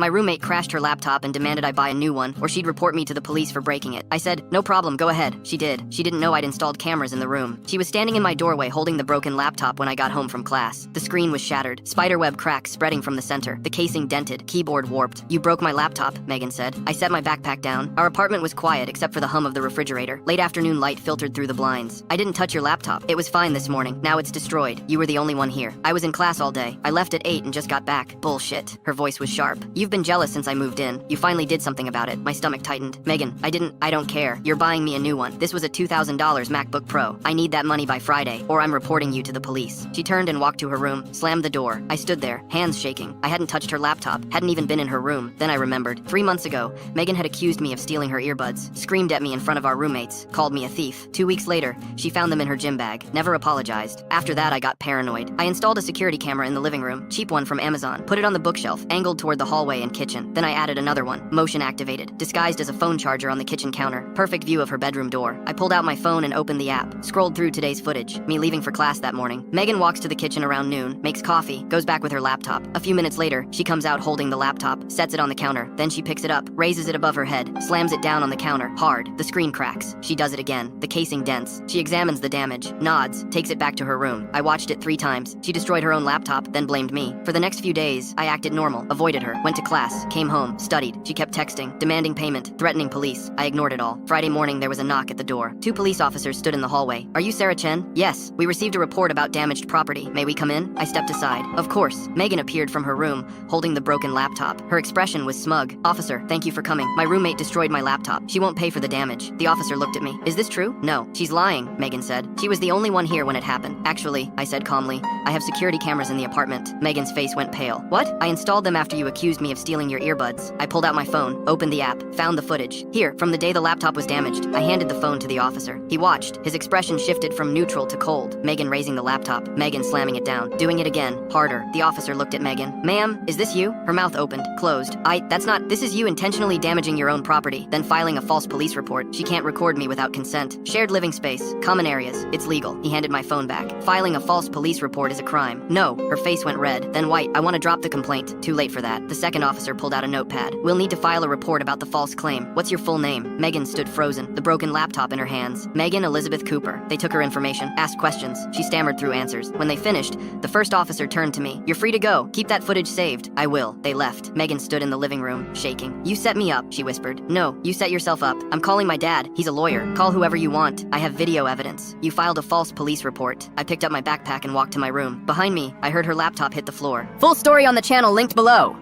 My roommate crashed her laptop and demanded I buy a new one, or she'd report me to the police for breaking it. I said, no problem, go ahead. She did. She didn't know I'd installed cameras in the room. She was standing in my doorway holding the broken laptop when I got home from class. The screen was shattered, spiderweb cracks spreading from the center, the casing dented, keyboard warped. You broke my laptop, Megan said. I set my backpack down. Our apartment was quiet except for the hum of the refrigerator. Late afternoon light filtered through the blinds. I didn't touch your laptop. It was fine this morning. Now it's destroyed. You were the only one here. I was in class all day. I left at 8 and just got back. Bullshit. Her voice was sharp. You've been jealous since I moved in. You finally did something about it. My stomach tightened. Megan, I don't care. You're buying me a new one. This was a $2,000 MacBook Pro. I need that money by Friday, or I'm reporting you to the police. She turned and walked to her room, slammed the door. I stood there, hands shaking. I hadn't touched her laptop, hadn't even been in her room. Then I remembered. 3 months ago, Megan had accused me of stealing her earbuds, screamed at me in front of our roommates, called me a thief. 2 weeks later, she found them in her gym bag, never apologized. After that, I got paranoid. I installed a security camera in the living room, cheap one from Amazon, put it on the bookshelf, angled toward the hallway and kitchen. Then I added another one, motion activated, disguised as a phone charger on the kitchen counter. Perfect view of her bedroom door. I pulled out my phone and opened the app, scrolled through today's footage, me leaving for class that morning. Megan walks to the kitchen around noon, makes coffee, goes back with her laptop. A few minutes later, she comes out holding the laptop, sets it on the counter, then she picks it up, raises it above her head, slams it down on the counter, hard. The screen cracks. She does it again. The casing dents. She examines the damage, nods, takes it back to her room. I watched it 3 times. She destroyed her own laptop, then blamed me. For the next few days, I acted normal, avoided her, went to class, came home, studied. She kept texting, demanding payment, threatening police. I ignored it all. Friday morning, there was a knock at the door. 2 police officers stood in the hallway. Are you Sarah Chen? Yes. We received a report about damaged property. May we come in? I stepped aside. Of course. Megan appeared from her room, holding the broken laptop. Her expression was smug. Officer, thank you for coming. My roommate destroyed my laptop. She won't pay for the damage. The officer looked at me. Is this true? No. She's lying, Megan said. She was the only one here when it happened. Actually, I said calmly, I have security cameras in the apartment. Megan's face went pale. What? I installed them after you accused me of stealing your earbuds. I pulled out my phone, opened the app, found the footage. Here, from the day the laptop was damaged. I handed the phone to the officer. He watched. His expression shifted from neutral to cold. Megan raising the laptop. Megan slamming it down. Doing it again. Harder. The officer looked at Megan. Ma'am, is this you? Her mouth opened, closed. This is you intentionally damaging your own property, then filing a false police report. She can't record me without consent. Shared living space. Common areas. It's legal. He handed my phone back. Filing a false police report is a crime. No. Her face went red, then white. I want to drop the complaint. Too late for that. The second officer pulled out a notepad. We'll need to file a report about the false claim. What's your full name? Megan stood frozen, the broken laptop in her hands. Megan Elizabeth Cooper. They took her information, asked questions. She stammered through answers. When they finished, the first officer turned to me. You're free to go. Keep that footage saved. I will. They left. Megan stood in the living room, shaking. You set me up, she whispered. No, you set yourself up. I'm calling my dad. He's a lawyer. Call whoever you want. I have video evidence. You filed a false police report. I picked up my backpack and walked to my room. Behind me, I heard her laptop hit the floor. Full story on the channel linked below.